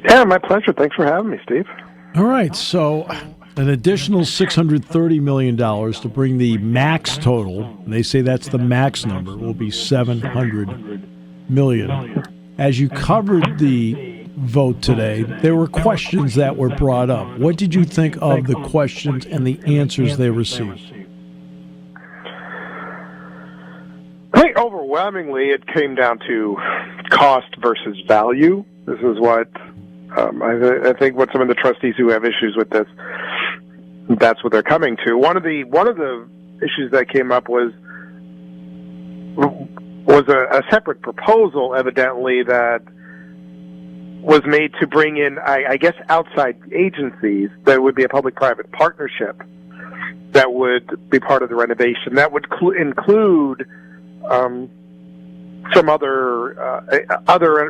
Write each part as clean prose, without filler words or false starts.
Yeah, my pleasure. Thanks for having me, Steve. All right, so an additional $630 million to bring the max total, and they say that's the max number, will be $700 million. As you covered the vote today, there were questions that were brought up. What did you think of the questions and the answers they received? I think overwhelmingly it came down to cost versus value. This is what I think what some of the trustees who have issues with this, that's what they're coming to. One of the issues that came up was a separate proposal, evidently, that was made to bring in, I guess, outside agencies that would be a public-private partnership that would be part of the renovation. That would include some other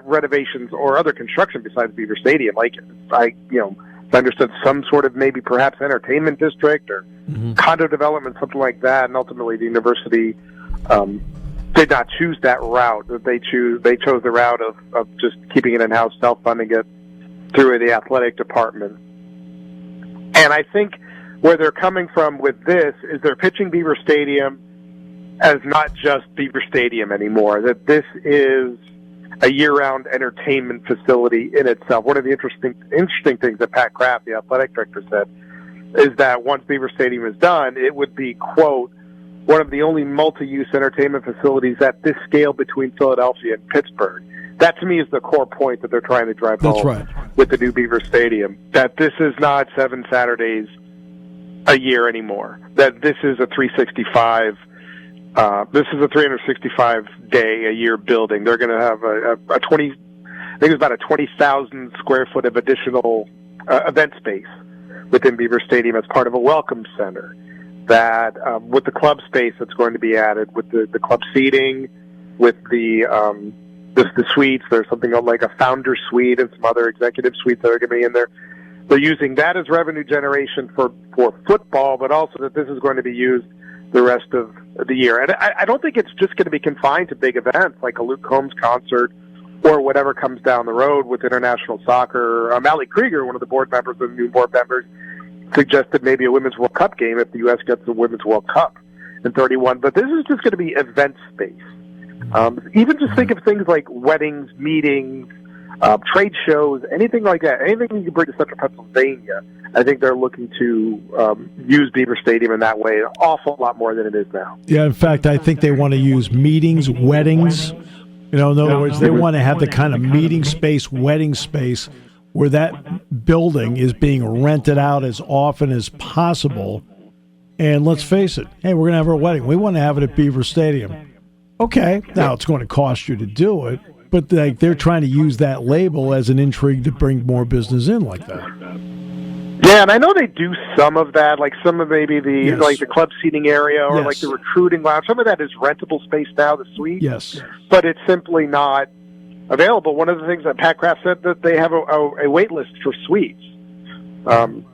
renovations or other construction besides Beaver Stadium. Like I understood some sort of maybe perhaps entertainment district or condo development, something like that. And ultimately, the university did not choose that route. They chose the route of just keeping it in-house, self-funding it through the athletic department. And I think where they're coming from with this is they're pitching Beaver Stadium as not just Beaver Stadium anymore, that this is a year-round entertainment facility in itself. One of the interesting things that Pat Kraft, the athletic director, said is that once Beaver Stadium is done, it would be, quote, one of the only multi-use entertainment facilities at this scale between Philadelphia and Pittsburgh. That, to me, is the core point that they're trying to drive home with the new Beaver Stadium, that this is not 7 Saturdays a year anymore, that this is a 365 365-day-a-year building. They're going to have a 20, I think it's about a 20,000 square foot of additional event space within Beaver Stadium as part of a welcome center. That with the club space that's going to be added, with the club seating, with the suites, there's something like a founder suite and some other executive suites that are going to be in there. They're using that as revenue generation for football, but also that this is going to be used the rest of the year. And I don't think it's just going to be confined to big events like a Luke Combs concert or whatever comes down the road with international soccer. Allie Krieger, one of the board members, the new board members, suggested maybe a Women's World Cup game if the U.S. gets the Women's World Cup in 31. But this is just going to be event space. Even just think of things like weddings, meetings, trade shows, anything like that. Anything you can bring to Central Pennsylvania, I think they're looking to use Beaver Stadium in that way an awful lot more than it is now. Yeah, in fact, I think they want to use meetings, weddings. In other words, they want to have the kind of meeting space, wedding space, where that building is being rented out as often as possible. And let's face it, hey, we're going to have our wedding. We want to have it at Beaver Stadium. Okay, now it's going to cost you to do it, but they're trying to use that label as an intrigue to bring more business in like that. Yeah, and I know they do some of that, like some of maybe like the club seating area or like the recruiting lounge. Some of that is rentable space now, the suite. Yes. But it's simply not available. One of the things that Pat Kraft said, that they have a wait list for suites. And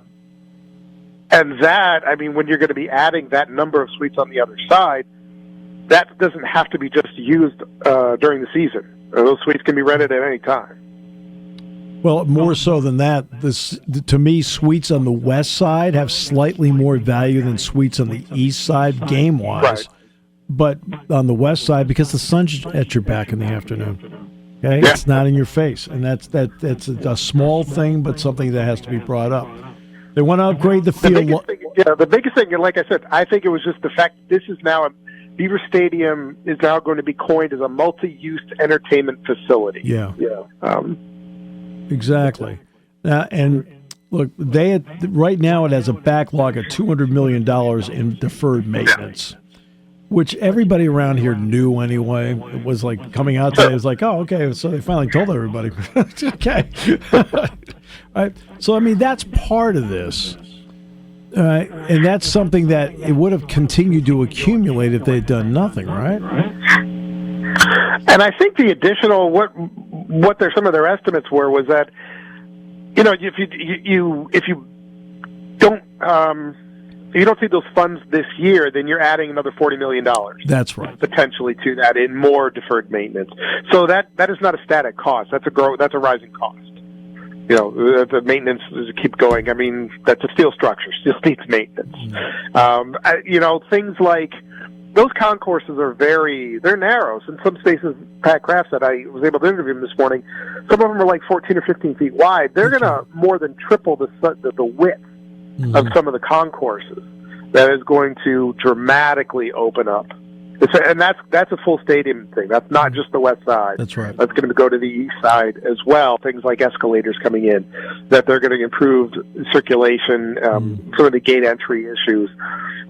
that, I mean, when you're going to be adding that number of suites on the other side, that doesn't have to be just used during the season. Those suites can be rented at any time. Well, more so than that, to me, suites on the west side have slightly more value than suites on the east side, game-wise. Right. But on the west side, because the sun's at your back in the afternoon, okay, yeah. It's not in your face, and that's a small thing, but something that has to be brought up. They want to upgrade the field. The biggest thing, like I said, I think it was just the fact that this is now Beaver Stadium is now going to be coined as a multi-use entertainment facility. Yeah. Exactly. And look, right now it has a backlog of $200 million in deferred maintenance, which everybody around here knew anyway. It was like coming out today. It was like, oh, okay. So they finally told everybody. Okay. All right. So, I mean, that's part of this. And that's something that it would have continued to accumulate if they had done nothing, right? And I think the additional what some of their estimates was that, if you don't see those funds this year, then you're adding another $40 million. That's right. Potentially to that in more deferred maintenance. So that is not a static cost. That's a rising cost. the maintenance keep going. I mean, that's a steel structure. Still needs maintenance. Things like those concourses are they're narrow. So in some spaces, Pat Kraft said, I was able to interview him this morning, some of them are like 14 or 15 feet wide. They're going to more than triple the width of some of the concourses. That is going to dramatically open up. And that's a full stadium thing. That's not just the west side. That's right. That's going to go to the east side as well. Things like escalators coming in, that they're going to improve circulation, some of the gate entry issues,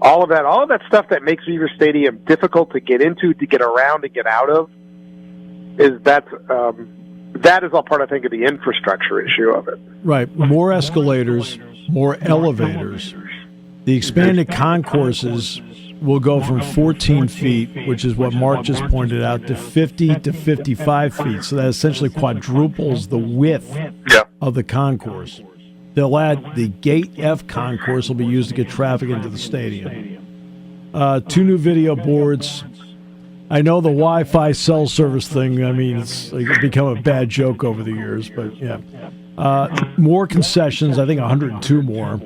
all of that stuff that makes Beaver Stadium difficult to get into, to get around, to get out of. That is all part, I think, of the infrastructure issue of it. Right. More escalators, more elevators. The expanded concourses will go from 14 feet, which is what Mark just pointed out, to 50 to 55 feet. So that essentially quadruples the width of the concourse. They'll add the Gate F concourse will be used to get traffic into the stadium. 2 new video boards. I know the Wi-Fi cell service thing, I mean, it's become a bad joke over the years, but yeah. More concessions, I think 102 more.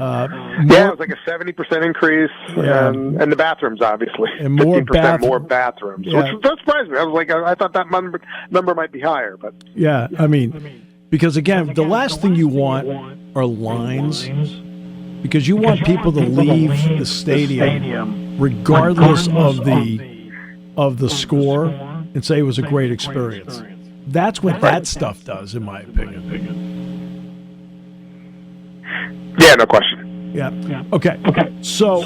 It was like a 70% increase, and the bathrooms, obviously, and more 15% more bathrooms, which that surprised me. I was like, I thought that number might be higher, but yeah, I mean, because again, the last thing you want are lines, because you want people to leave the stadium regardless of the score and say it was a great experience. That's what that stuff does, in my opinion. Yeah, no question. Yeah. Okay. So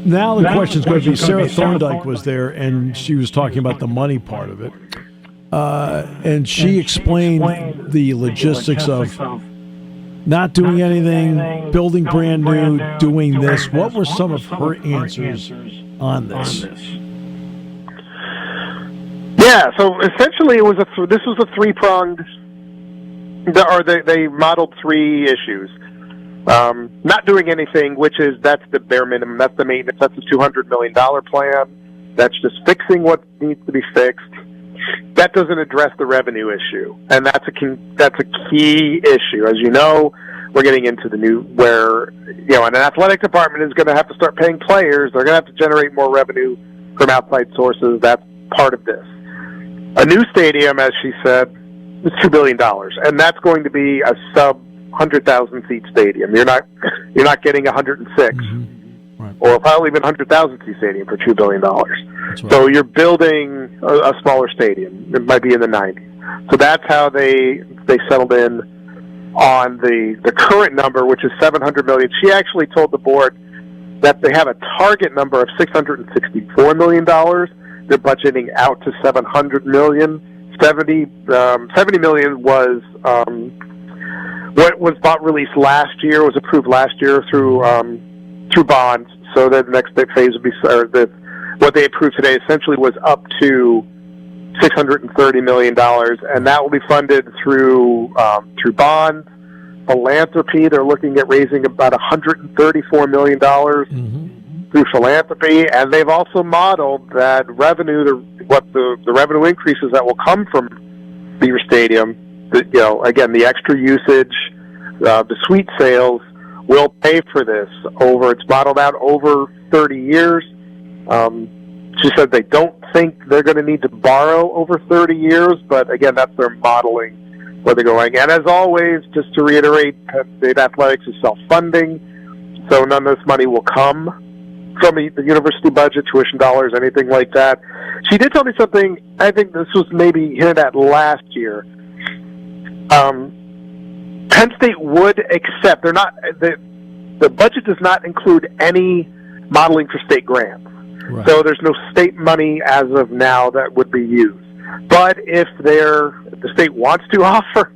now the question is going to be, Sarah Thorndike was there, and she was talking about the money part of it. And she explained the logistics of not doing anything, building brand new, doing this. What were some of her answers on this? Yeah, so essentially this was a three-pronged, or they modeled 3 issues. Not doing anything, that's the bare minimum, that's the maintenance, that's the $200 million plan. That's just fixing what needs to be fixed. That doesn't address the revenue issue, and that's a key issue. As you know, we're getting into the new, where, an athletic department is going to have to start paying players. They're going to have to generate more revenue from outside sources. That's part of this. A new stadium, as she said, is $2 billion, and that's going to be a sub 100,000 seat stadium. You're not getting 106, right, or probably even 100,000 seat stadium for $2 billion. Right. So you're building a smaller stadium. It might be in the 90s. So that's how they settled in on the current number, which is $700 million. She actually told the board that they have a target number of $664 million. They're budgeting out to $700 million. $70 million was what was released last year, was approved last year through bonds. So the next phase would be, what they approved today essentially was up to $630 million, and that will be funded through bonds, philanthropy. They're looking at raising about $134 million through philanthropy, and they've also modeled that revenue, the revenue increases that will come from Beaver Stadium. Again, the extra usage, the suite sales will pay for this it's modeled out over 30 years. She said they don't think they're going to need to borrow over 30 years, but again, that's their modeling where they're going. And as always, just to reiterate, Penn State Athletics is self-funding, so none of this money will come from the university budget, tuition dollars, anything like that. She did tell me something, I think this was maybe hinted at last year. Penn State would accept, the budget does not include any modeling for state grants. Right. So there's no state money as of now that would be used. But if the state wants to offer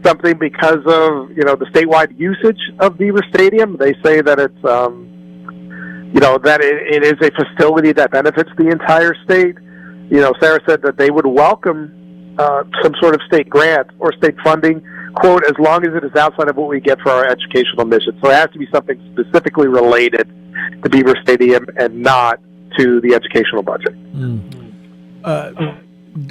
something because of, the statewide usage of Beaver Stadium, they say that it's, that it is a facility that benefits the entire state. Sarah said that they would welcome some sort of state grant or state funding, quote, as long as it is outside of what we get for our educational mission. So it has to be something specifically related to Beaver Stadium and not to the educational budget.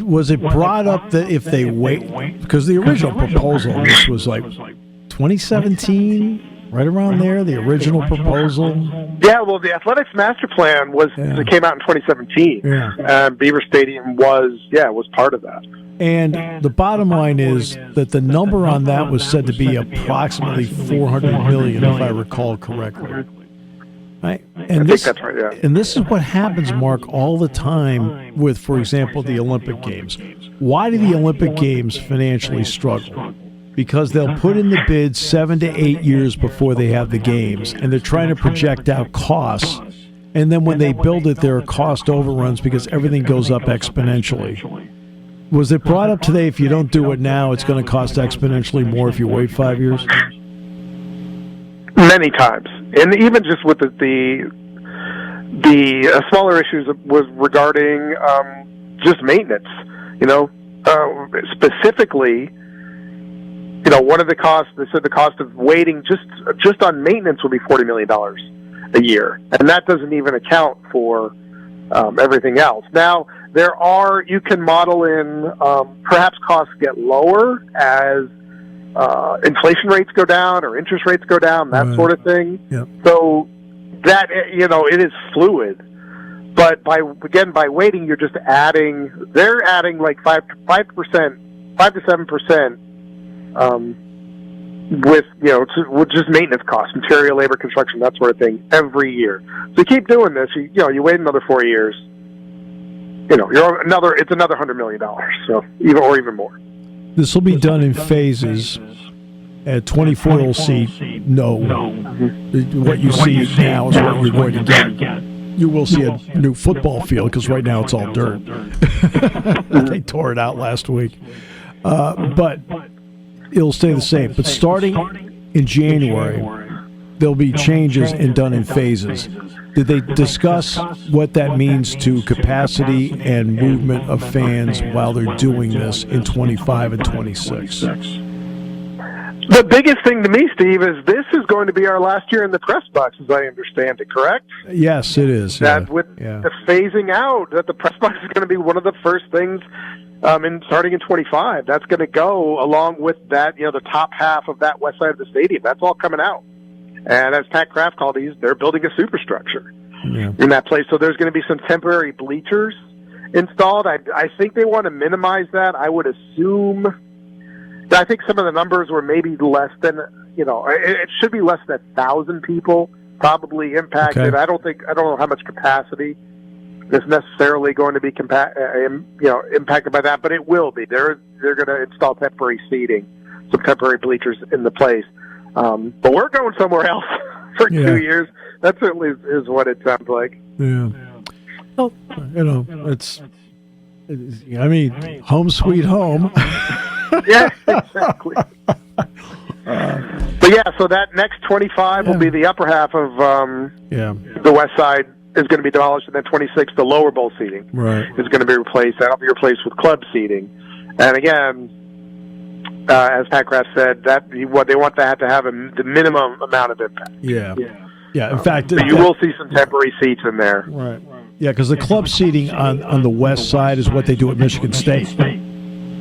was it brought up that if they wait, because the original proposal on this was like 2017, right around there, the original proposal? Yeah, well, the athletics master plan it came out in 2017. Yeah. Beaver Stadium was part of that. And the bottom line is that the number on that was said to be approximately $400 million, if I recall correctly. Right? And I think that's right, yeah. And this is what happens, Mark, all the time with, for example, the Olympic Games. Why do the Olympic Games financially struggle? Because they'll put in the bids 7 to 8 years before they have the games, and they're trying to project out costs. And then when they build it, there are cost overruns because everything goes up exponentially. Was it brought up today, if you don't do it now, it's going to cost exponentially more if you wait 5 years? Many times. And even just with the smaller issues was regarding just maintenance. Specifically, one of the costs, they said the cost of waiting just on maintenance will be $40 million a year. And that doesn't even account for everything else. Now, you can model in, perhaps costs get lower as inflation rates go down or interest rates go down, that sort of thing. Yep. So that, it is fluid. But by waiting, you're just they're adding like 5 to 7%, with just maintenance costs, material, labor, construction, that sort of thing every year. So you keep doing this, you wait another 4 years, it's another $100 million, so even more. This will be done in phases. At 24, you'll see what you see now is what you're going to get. You will see a new football field because right now it's all dirt. They tore it out last week. But it'll stay the same. But starting in January, there'll be changes and done in phases. Did they discuss what that means to capacity and movement of fans while they're doing this in 25 and 26? The biggest thing to me, Steve, is this is going to be our last year in the press box, as I understand it, correct? Yes, it is. That with the phasing out, that the press box is going to be one of the first things starting in 25. That's going to go along with that, the top half of that west side of the stadium. That's all coming out. And as Pat Kraft called these, they're building a superstructure in that place. So there's going to be some temporary bleachers installed. I think they want to minimize that. I would assume, I think some of the numbers were maybe less than, it should be less than 1,000 people probably impacted. Okay. I don't know how much capacity is necessarily going to be impacted by that, but it will be. They're going to install temporary seating, some temporary bleachers in the place. But we're going somewhere else for 2 years. That certainly is what it sounds like. Yeah. Well, it's home sweet home. Yeah, exactly. But so that next 25 will be the upper half of the west side is going to be demolished, and then 26, the lower bowl seating is going to be replaced. That'll be replaced with club seating. And again, as Pat Kraft said, what they want that to have the minimum amount of impact. Yeah. In fact, you will see some temporary seats in there. Right. Yeah, because the club seating on the west side is what they do at Michigan State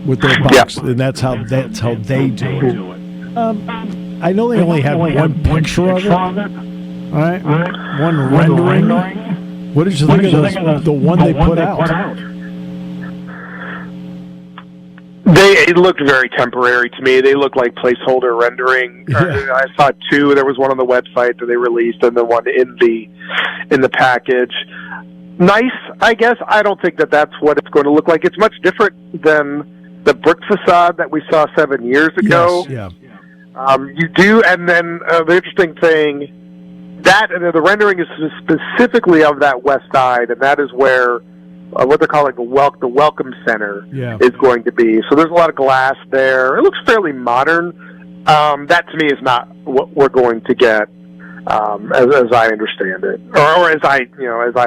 with their box, and that's how they do it. I know they only have one picture of it. All right, one rendering. What did you think of the one they put out? It looked very temporary to me. They looked like placeholder rendering. Yeah. I saw two. There was one on the website that they released, and the one in the package. Nice, I guess. I don't think that's what it's going to look like. It's much different than the brick facade that we saw 7 years ago. Yes, you do, and then the interesting thing, that the rendering is specifically of that west side, and that is where what they're calling the welcome center is going to be. So there's a lot of glass there. It looks fairly modern. That to me is not what we're going to get, as I understand it, or as I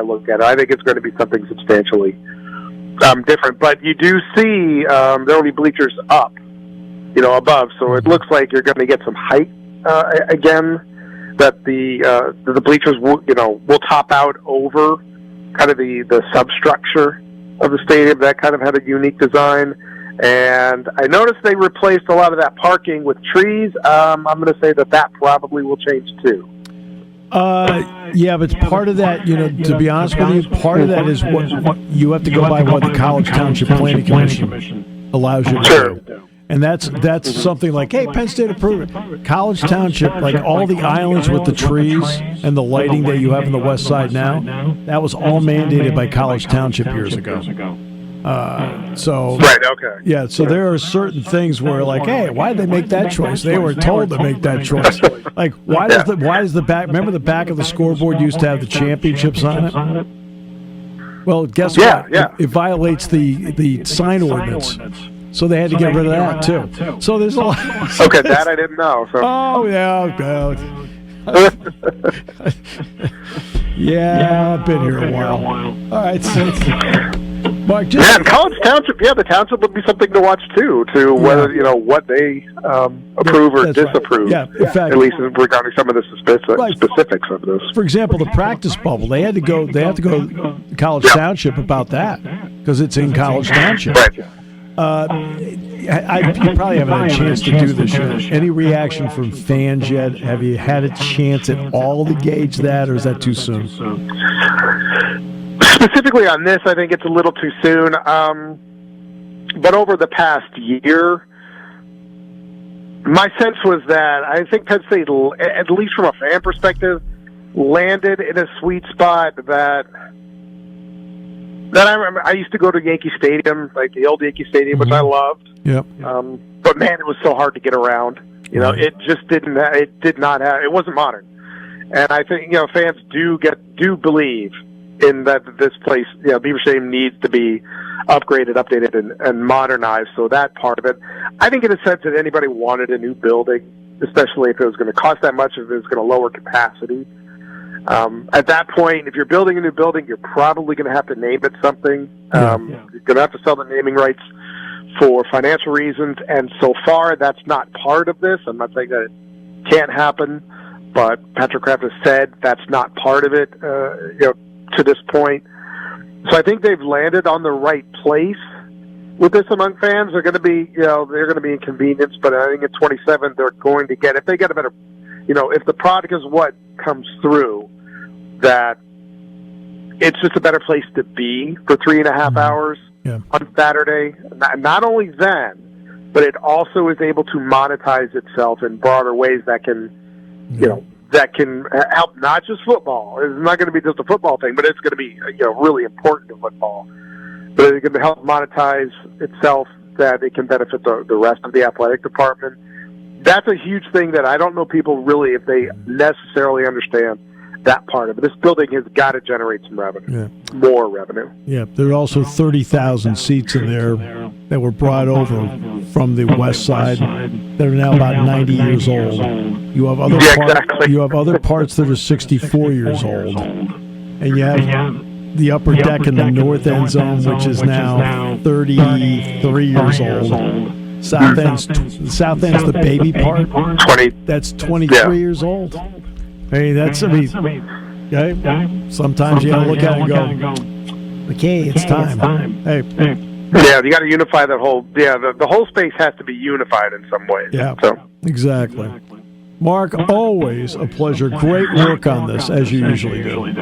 look at it. I think it's going to be something substantially different. But you do see there will be bleachers up, above. So it looks like you're going to get some height again. That the bleachers will top out over kind of the substructure of the stadium that kind of had a unique design. And I noticed they replaced a lot of that parking with trees. I'm going to say that probably will change too. Yeah, but part of that, to be honest with you, part of that is what you have to go by what the College Township Planning Commission allows you to do. And that's something like, hey, Penn State approved it. College Township, like all the islands with the trees and the lighting that you have on the west side now, that was all mandated by College Township years ago. Right, okay. Yeah, so there are certain things where, like, hey, why did they make that choice? They were told to make that choice. Like, why does the back? Remember the back of the scoreboard used to have the championships on it? Well, guess what? Yeah. It violates the sign ordinance. So they had to get rid of that too. So there's a lot. Okay, that I didn't know. So. Oh yeah. Yeah, I've been here a while. All right. Mark, College Township. Yeah, the township would be something to watch too. To whether what they approve or disapprove. Right. Yeah, in fact, at least regarding some of the specifics of this. For example, the practice bubble. They had to go to College Township about that because it's in College Township. Right. You probably haven't had a chance to do this yet. Any reaction from fans yet? Have you had a chance at all to gauge that, or is that too soon? Specifically on this, I think it's a little too soon. But over the past year, my sense was that I think Penn State, at least from a fan perspective, landed in a sweet spot that I remember. I used to go to Yankee Stadium, like the old Yankee Stadium, which I loved. Yep. But man, it was so hard to get around. It just didn't. It did not have. It wasn't modern. And I think fans do believe in that this place, Beaver Stadium needs to be upgraded, updated, and modernized. So that part of it, I think, in a sense, that anybody wanted a new building, especially if it was going to cost that much, if it was going to lower capacity. At that point, if you're building a new building, you're probably going to have to name it something. You're going to have to sell the naming rights for financial reasons, and so far, that's not part of this. I'm not saying that it can't happen, but Patrick Kraft has said that's not part of it, to this point. So I think they've landed on the right place with this among fans. They're going to be, they're going to be inconvenienced, but I think at 27, they're going to get, if they get a better, if the product is what comes through, that it's just a better place to be for 3.5 hours on Saturday. Not only then, but it also is able to monetize itself in broader ways that can, that can help not just football. It's not going to be just a football thing, but it's going to be really important to football. But it's going to help monetize itself that it can benefit the rest of the athletic department. That's a huge thing that I don't know people really, if they necessarily understand that part of it. This building has got to generate some revenue, more revenue. Yeah, there are also 30,000 seats in there that were brought over from the west side that are now about 90 years old. You have other you have other parts that are 64 years old, and you have the upper deck in the north end zone, which is now 33 years old. South end's the baby part. 20. That's 23 years old. Hey, okay. Sometimes you gotta look at it and go, okay, it's time. Hey. Yeah, you got to unify that whole. Yeah, the whole space has to be unified in some way. Yeah, so. Exactly. Mark, always a pleasure. Great work on this, as you usually do.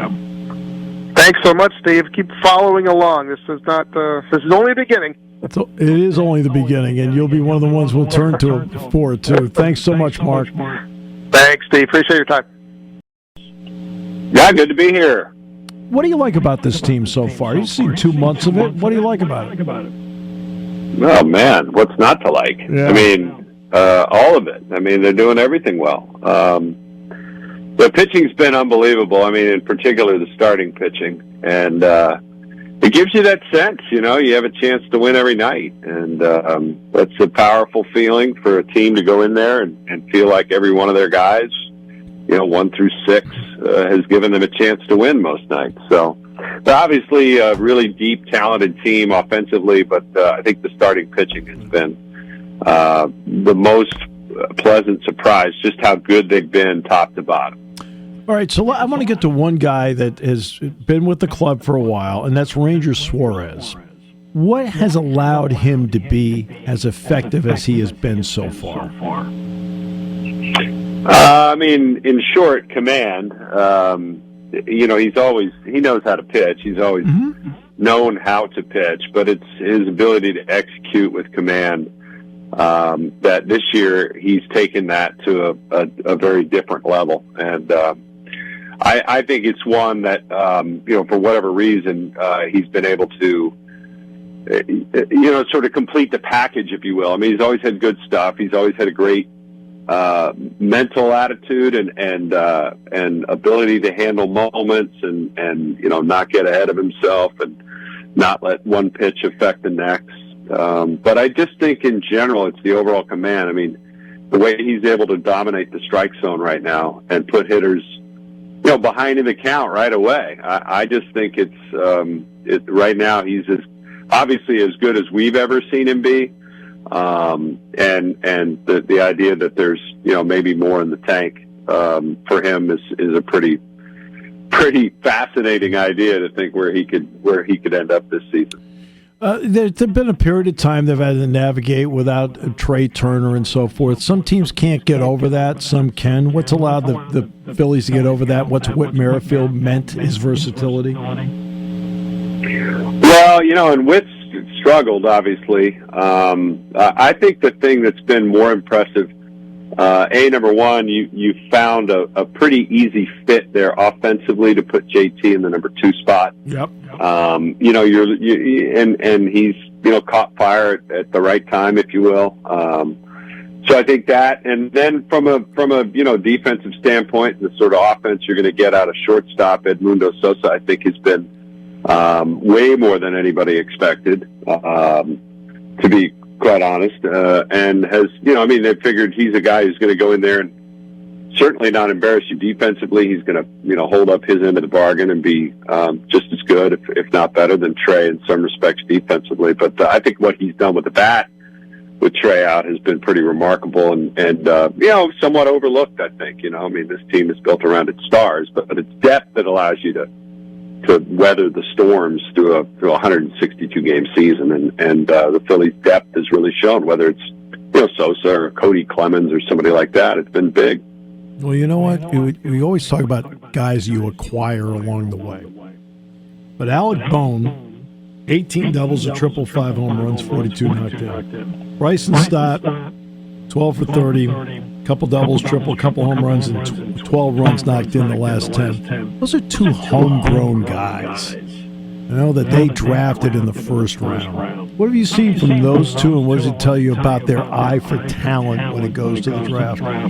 Thanks so much, Steve. Keep following along. This is not. This is only the beginning. It is only the beginning, and you'll be one of the ones we'll turn to for it too. Thanks so much, Mark. Thanks, Steve. Appreciate your time. Yeah, good to be here. What do you like about this team so far? You've seen 2 months of it. What do you like about it? Oh, man, what's not to like? Yeah. I mean, all of it. I mean, they're doing everything well. The pitching's been unbelievable. I mean, in particular, the starting pitching. And it gives you that sense, you have a chance to win every night. And that's a powerful feeling for a team to go in there and feel like every one of their guys, 1 through 6, has given them a chance to win most nights. So they're obviously a really deep, talented team offensively, but I think the starting pitching has been the most pleasant surprise, just how good they've been top to bottom. All right, so I want to get to one guy that has been with the club for a while, and that's Ranger Suarez. What has allowed him to be as effective as he has been so far? I mean, in short, command. He knows how to pitch. He's always known how to pitch, but it's his ability to execute with command that this year he's taken that to a very different level. And I think it's one that, for whatever reason, he's been able to, sort of complete the package, if you will. I mean, he's always had good stuff. He's always had a great mental attitude and ability to handle moments and not get ahead of himself and not let one pitch affect the next. But I just think in general, it's the overall command. I mean, the way he's able to dominate the strike zone right now and put hitters, behind in the count right away. I just think it's right now he's obviously as good as we've ever seen him be. And the idea that there's, maybe more in the tank, for him is a pretty fascinating idea to think where he could end up this season. There's been a period of time they've had to navigate without Trey Turner and so forth. Some teams can't get over that. Some can. What's allowed the Phillies to get over that? What's Whit Merrifield meant, his versatility? Well, and Whit's struggled, obviously. I think the thing that's been more impressive, number one, you found a pretty easy fit there offensively to put JT in the number 2 spot. Yep. And he's caught fire at the right time, if you will. So I think that, and then from a defensive standpoint, the sort of offense you're going to get out of shortstop Edmundo Sosa, I think has been way more than anybody expected, to be quite honest, and has, they figured he's a guy who's going to go in there and certainly not embarrass you defensively. He's going to, hold up his end of the bargain and be just as good, if not better, than Trey in some respects defensively. But I think what he's done with the bat, with Trey out, has been pretty remarkable and somewhat overlooked, I think. This team is built around its stars, but it's depth that allows you to weather the storms through a 162 game season, and the Phillies' depth has really shown. Whether it's Sosa or Cody Clemens or somebody like that, it's been big. Well, you know what? We always talk about guys you acquire along the way, but Alec Bohm, 18 doubles, a triple, 5 home runs, 42 knocked in. Bryson Stott, 12 for 30. Couple doubles, triple, couple home runs, and 12 runs knocked in the last 10. Those are 2 homegrown guys, that they drafted in the first round. What have you seen from those 2, and what does it tell you about their eye for talent when it goes to the draft? Well,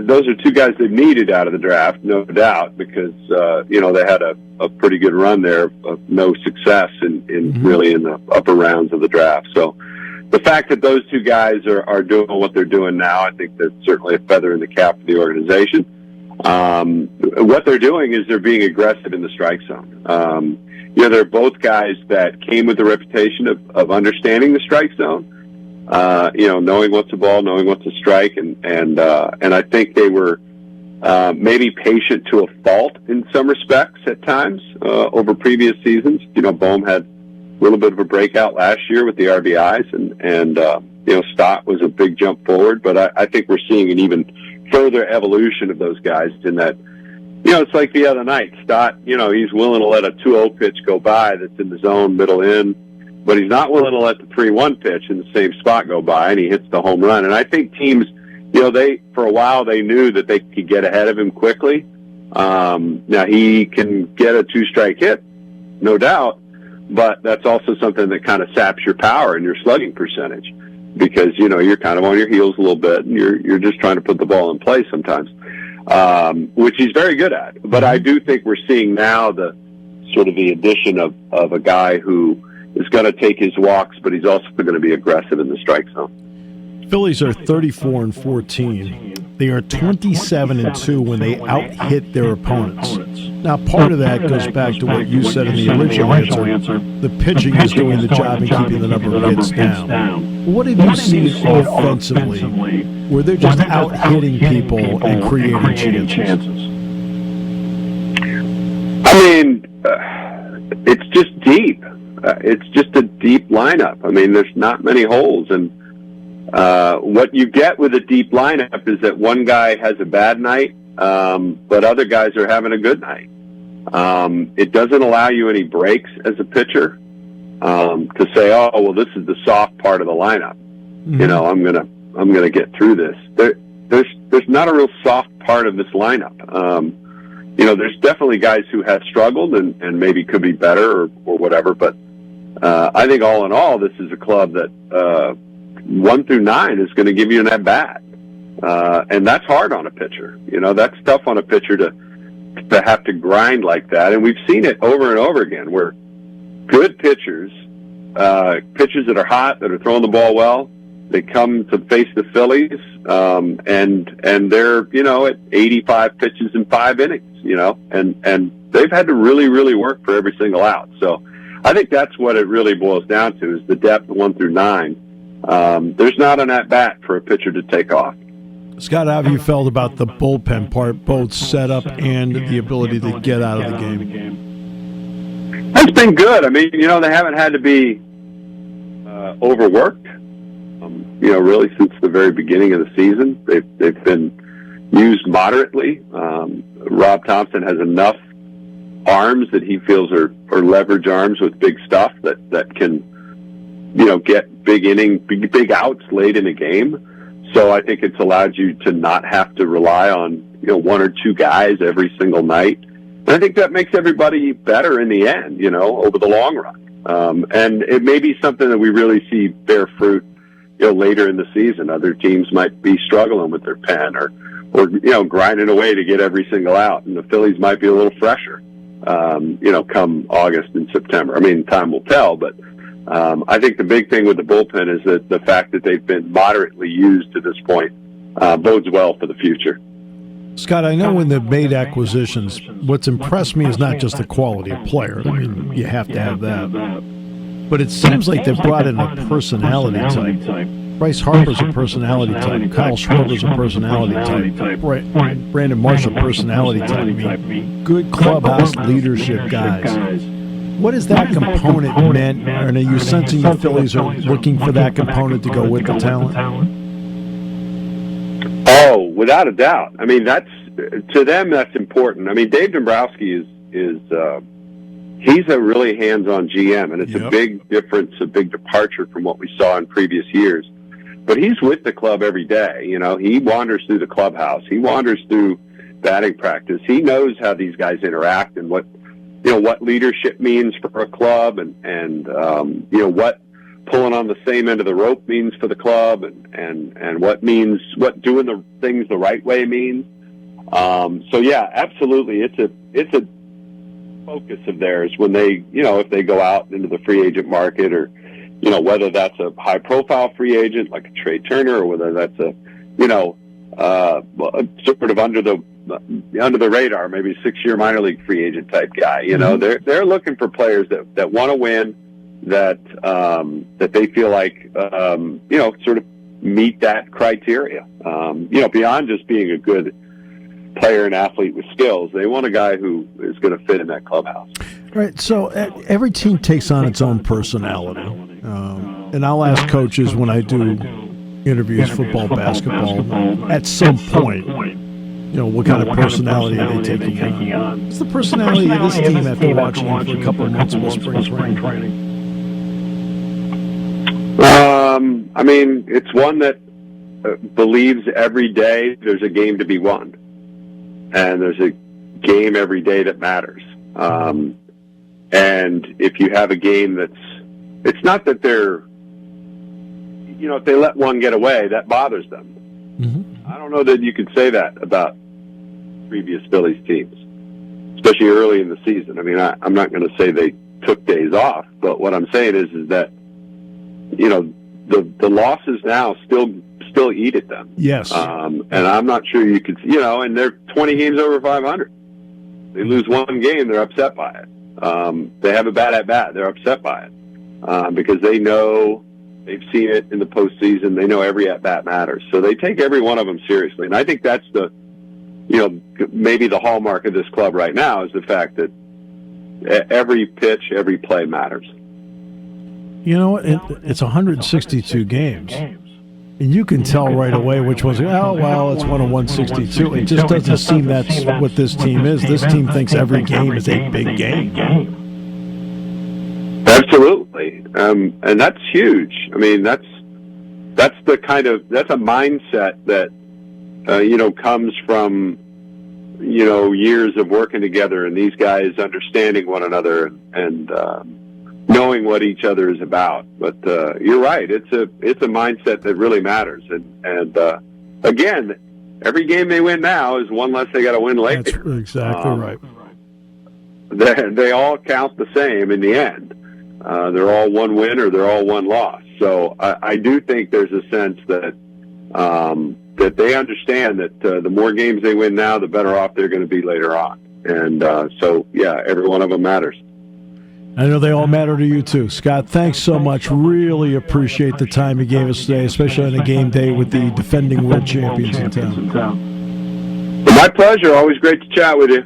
those are 2 guys they've needed out of the draft, no doubt, because they had a pretty good run there of no success really in the upper rounds of the draft. So the fact that those 2 guys are doing what they're doing now, I think that's certainly a feather in the cap for the organization. What they're doing is they're being aggressive in the strike zone. They're both guys that came with the reputation of understanding the strike zone, knowing what's a ball, knowing what's a strike, and I think they were maybe patient to a fault in some respects at times over previous seasons. Bohm had a little bit of a breakout last year with the RBIs, and Stott was a big jump forward. But I think we're seeing an even further evolution of those guys in that, it's like the other night. Stott, he's willing to let a 2-0 pitch go by that's in the zone, middle in, but he's not willing to let the 3-1 pitch in the same spot go by, and he hits the home run. And I think teams, for a while they knew that they could get ahead of him quickly. Now he can get a 2-strike hit, no doubt. But that's also something that kind of saps your power and your slugging percentage, because you're kind of on your heels a little bit, and you're just trying to put the ball in play sometimes, which he's very good at. But I do think we're seeing now the addition of a guy who is going to take his walks, but he's also going to be aggressive in the strike zone. Phillies are 34-14. They are 27-2 when they out-hit their opponents. Now, part of that goes back to what you said in the original answer. The pitching is doing the job and keeping the number of hits down. What have you seen offensively where they're just out-hitting people and creating chances? I mean, it's just deep. It's just a deep lineup. I mean, there's not many holes, and what you get with a deep lineup is that one guy has a bad night, but other guys are having a good night. It doesn't allow you any breaks as a pitcher to say, "Oh, well, this is the soft part of the lineup." Mm-hmm. You know, I'm gonna get through this. There's not a real soft part of this lineup. You know, there's definitely guys who have struggled and maybe could be better or whatever, but I think all in all, this is a club that 1 through 9 is going to give you an at bat, and that's hard on a pitcher. You know, that's tough on a pitcher to have to grind like that, and we've seen it over and over again where good pitchers that are hot, that are throwing the ball well, they come to face the Phillies, and they're, you know, at 85 pitches in 5 innings, you know, and they've had to really, really work for every single out. So I think that's what it really boils down to, is the depth 1 through 9. There's not an at bat for a pitcher to take off. Scott, how have you felt about the bullpen part, both setup and the ability to get out of the game? That's been good. I mean, you know, they haven't had to be overworked. You know, really since the very beginning of the season, they've been used moderately. Rob Thompson has enough arms that he feels are leverage arms with big stuff that can, you know, get big outs late in a game. So I think it's allowed you to not have to rely on, you know, 1 or 2 guys every single night. And I think that makes everybody better in the end, you know, over the long run. And it may be something that we really see bear fruit, you know, later in the season. Other teams might be struggling with their pen or you know, grinding away to get every single out. And the Phillies might be a little fresher, you know, come August and September. I mean, time will tell, but I think the big thing with the bullpen is that the fact that they've been moderately used to this point bodes well for the future. Scott, I know when they've made acquisitions, what's impressed me is not just the quality of player. I mean, you have to have that. But it seems like they've brought in a personality type. Bryce Harper's a personality type. Kyle Schwarber's a personality type. Brandon Marshall, personality type. I mean, good clubhouse leadership guys. What has that component meant? And are you sensing the Phillies are looking for that component to go with the talent? Oh, without a doubt. I mean, to them, that's important. I mean, Dave Dombrowski is he's a really hands-on GM, and it's a big difference, a big departure from what we saw in previous years. But he's with the club every day. You know, he wanders through the clubhouse. He wanders through batting practice. He knows how these guys interact and what leadership means for a club, and you know, what pulling on the same end of the rope means for the club, and what doing the things the right way means. So yeah, absolutely, it's a focus of theirs when they, you know, if they go out into the free agent market, or, you know, whether that's a high profile free agent like a Trey Turner, or whether that's a, you know, sort of under the radar, maybe 6-year minor league free agent type guy. You know, they're looking for players that want to win, that they feel like, you know, sort of meet that criteria. You know, beyond just being a good player and athlete with skills, they want a guy who is going to fit in that clubhouse. Right. So every team takes on its own personality. And I'll ask coaches when I do interviews, football, basketball, at some point, you know, what kind of personality are they taking on? What's the personality of this team after watching it for a couple of months of spring training? I mean, it's one that believes every day there's a game to be won, and there's a game every day that matters. And if you have a game it's not that they're, you know, if they let one get away, that bothers them. Mm-hmm. I don't know that you could say that about previous Phillies teams, especially early in the season. I mean, I'm not going to say they took days off, but what I'm saying is that, you know, the losses now still eat at them. Yes. And I'm not sure you could, you know, and they're 20 games over 500. They lose one game, they're upset by it. They have a bad at bat, they're upset by it, because they know, they've seen it in the postseason. They know every at bat matters, so they take every one of them seriously. And I think that's the, you know, maybe the hallmark of this club right now is the fact that every pitch, every play matters. You know, it's 162 games. And you can tell right away which one's, oh, well, it's one of 162. It just doesn't seem that's what this team is. This team thinks every game is a big game. Absolutely. And that's huge. I mean, that's a mindset that, comes from, years of working together and these guys understanding one another and knowing what each other is about. But you're right. It's a mindset that really matters. And again, every game they win now is one less they got to win later. That's exactly right. They all count the same in the end. They're all one win or they're all one loss. So I do think there's a sense that that they understand that the more games they win now, the better off they're going to be later on. And so, yeah, every one of them matters. I know they all matter to you, too. Scott, thanks so much. Really appreciate the time you gave us today, especially on a game day with the defending world champions in town. My pleasure. Always great to chat with you.